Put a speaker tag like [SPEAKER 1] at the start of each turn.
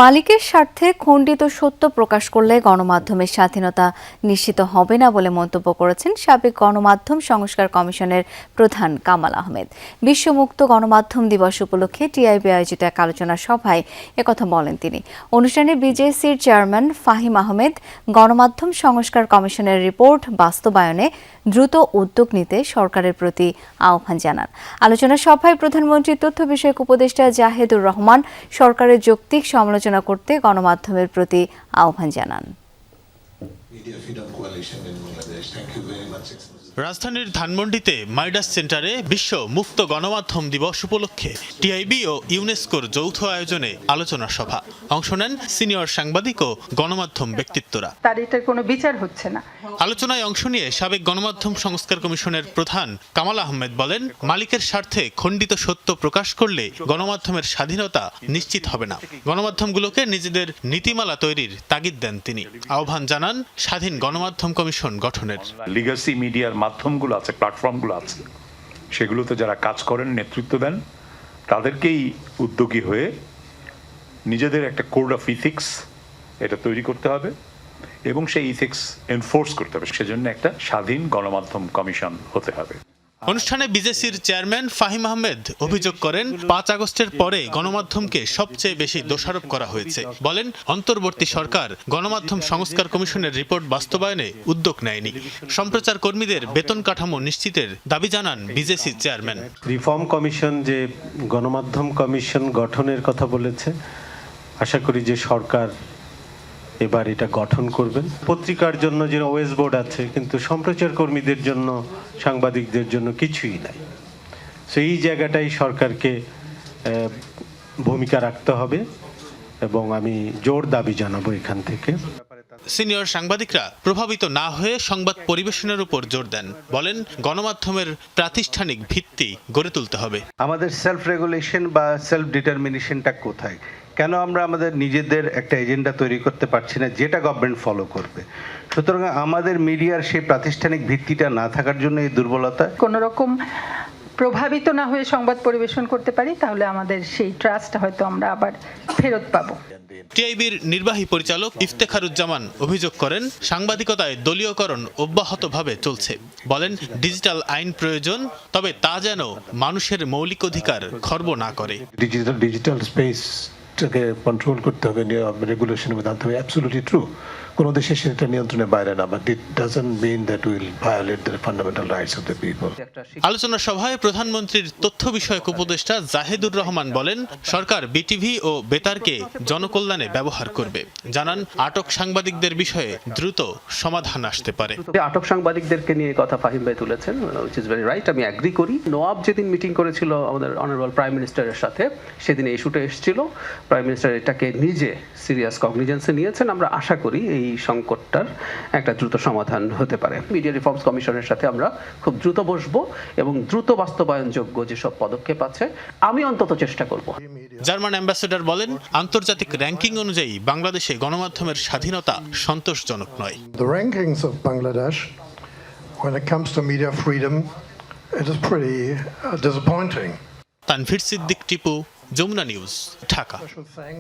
[SPEAKER 1] মালিকের স্বার্থে খণ্ডিত সত্য প্রকাশ করলে গণমাধ্যমের স্বাধীনতা নিশ্চিত হবে না বলে মন্তব্য করেছেন সাবেক গণমাধ্যম সংস্কার কমিশনের প্রধান কামাল আহমেদ। বিশ্ব মুক্ত গণমাধ্যম দিবস উপলক্ষে টিআইবি আয়োজিত এক আলোচনা সভায় একথা বলেন তিনি। অনুষ্ঠানে বিজেসির চেয়ারম্যান ফাহিম আহমেদ গণমাধ্যম সংস্কার কমিশনের রিপোর্ট বাস্তবায়নে দ্রুত উদ্যোগ নিতে সরকারের প্রতি আহ্বান জানান। আলোচনা সভায় প্রধানমন্ত্রীর তথ্য বিষয়ক উপদেষ্টা জাহেদুর রহমান সরকারের যৌক্তিক সমালোচনা করতে গণমাধ্যমের প্রতি আহ্বান জানান।
[SPEAKER 2] রাজধানীর ধানমন্ডিতে মাইডাস সেন্টারে বিশ্ব মুক্ত গণমাধ্যম দিবস উপলক্ষে টিআইবি ও ইউনেস্কোর যৌথ আয়োজনে আলোচনা সভা। অংশ নেন সিনিয়র সাংবাদিক ও গণমাধ্যম ব্যক্তিত্বরা।
[SPEAKER 3] তার এটার কোনো বিচার হচ্ছে না।
[SPEAKER 2] আলোচনায় অংশ নিয়ে সাবেক গণমাধ্যম সংস্কার কমিশনের প্রধান কামাল আহমেদ বলেন, মালিকের স্বার্থে খণ্ডিত সত্য প্রকাশ করলে গণমাধ্যমের স্বাধীনতা নিশ্চিত হবে না। গণমাধ্যমগুলোকে নিজেদের নীতিমালা তৈরির তাগিদ দেন তিনি। আহ্বান জানান স্বাধীন গণমাধ্যম কমিশন গঠনের।
[SPEAKER 4] লিগ্যাসি মিডিয়ার মাধ্যমগুলো আছে, প্ল্যাটফর্মগুলো আছে, সেগুলোতে যারা কাজ করেন, নেতৃত্ব দেন, তাদেরকেই উদ্যোগী হয়ে নিজেদের একটা কোড অফ ইথিক্স এটা তৈরি করতে হবে এবং সেই ইথিক্স এনফোর্স করতে হবে। সেজন্য একটা স্বাধীন গণমাধ্যম কমিশন হতে হবে।
[SPEAKER 2] অনুষ্ঠানে বিজেসির চেয়ারম্যান ফাহিম আহমেদ অভিযোগ করেন, 5 আগস্টের পরে গণমাধ্যমকে সবচেয়ে বেশি দোষারোপ করা হয়েছে। বলেন, অন্তর্বর্তী সরকার গণমাধ্যম সংস্কার কমিশনের রিপোর্ট বাস্তবায়নে উদ্যোগ নেয়নি। সম্প্রচার কর্মীদের বেতন কাঠামো নিশ্চিতের দাবি জানান বিজেসির চেয়ারম্যান।
[SPEAKER 5] রিফর্ম কমিশন যে গণমাধ্যম কমিশন গঠনের কথা বলেছে, আশা করি যে সরকার এবার এটা গঠন করবেন। পত্রিকার জন্য যে ওএস বোর্ড আছে, কিন্তু সম্প্রচার কর্মীদের জন্য, সাংবাদিকদের জন্য কিছুই নাই। সেই জায়গাটাই সরকারকে ভূমিকা রাখতে হবে এবং আমি জোর দাবি জানাবো এখান থেকে।
[SPEAKER 2] সিনিয়র সাংবাদিকরা প্রভাবিত না হয়ে সংবাদ পরিবেশনের উপর জোর দেন। বলেন, গণমাধ্যমের প্রাতিষ্ঠানিক ভিত্তি গড়ে তুলতে হবে।
[SPEAKER 6] আমাদের সেলফ রেগুলেশন বা সেলফ ডিটারমিনেশনটা কোথায়? কেন আমরা আমাদের নিজেদের একটা এজেন্ডা তৈরি করতে পারছি না যেটা গভর্নমেন্ট ফলো করবে? সুতরাং আমাদের মিডিয়ার সেই প্রাতিষ্ঠানিক ভিত্তিটা না থাকার জন্য এই দুর্বলতা।
[SPEAKER 3] কোনো রকম প্রভাবিত না হয়ে সংবাদ পরিবেশন করতে পারি, তাহলে আমাদের সেই ট্রাস্ট হয়তো আমরা আবার ফেরত পাবো।
[SPEAKER 2] টিআইবির নির্বাহী পরিচালক ইফতেখারুজ্জামান অভিযোগ করেন, সাংবাদিকতায় দলীয়করণ অব্যাহতভাবে চলছে। বলেন, ডিজিটাল আইন প্রয়োজন, তবে তা যেন মানুষের মৌলিক অধিকার খর্ব না করে।
[SPEAKER 7] ডিজিটাল স্পেস কন্ট্রোল করতে হবে, রেগুলেশনের মধ্যে আনতে হবে। Absolutely true. কোনো দেশে সেটা নিয়ন্ত্রণের বাইরে না, but it doesn't mean that will violate the fundamental rights of the people.
[SPEAKER 2] আলোচনা সভায় প্রধানমন্ত্রীর তথ্য বিষয়ক উপদেষ্টা জাহেদুর রহমান বলেন, সরকার বিটিভি ও বেতারকে জনকল্যাণে ব্যবহার করবে। জানান, আটক সাংবাদিকদের বিষয়ে দ্রুত সমাধান আসতে পারে।
[SPEAKER 8] আটক সাংবাদিকদেরকে নিয়ে কথা ফাহিম ভাই তুলেছেন, হুইচ ইজ ভেরি রাইট, আমি এগ্রি করি। নওয়াব যেদিন মিটিং করেছিল আমাদের অনারেবল প্রাইম মিনিস্টারের সাথে, সেদিন এই ইস্যুটা এসেছিল। প্রাইম মিনিস্টার এটাকে নিজে সিরিয়াস কগনিজেন্সে নিয়েছেন। আমরা আশা করি এই সংকটটার একটা দ্রুত সমাধান হতে পারে। মিডিয়া রিফর্মস কমিশনের সাথে আমরা খুব দ্রুত বসবো এবং দ্রুত বাস্তবায়নযোগ্য যেসব পদক্ষেপ আছে আমি অন্তত চেষ্টা করব।
[SPEAKER 2] জার্মান অ্যাম্বাসেডর বলেন, আন্তর্জাতিক র্যাঙ্কিং অনুযায়ী বাংলাদেশে গণমাধ্যমের স্বাধীনতা সন্তোষজনক নয়।
[SPEAKER 7] The rankings of Bangladesh when it comes to media freedom, it is pretty disappointing.
[SPEAKER 2] Tanvir Siddique Tipu, Jamuna news, Dhaka.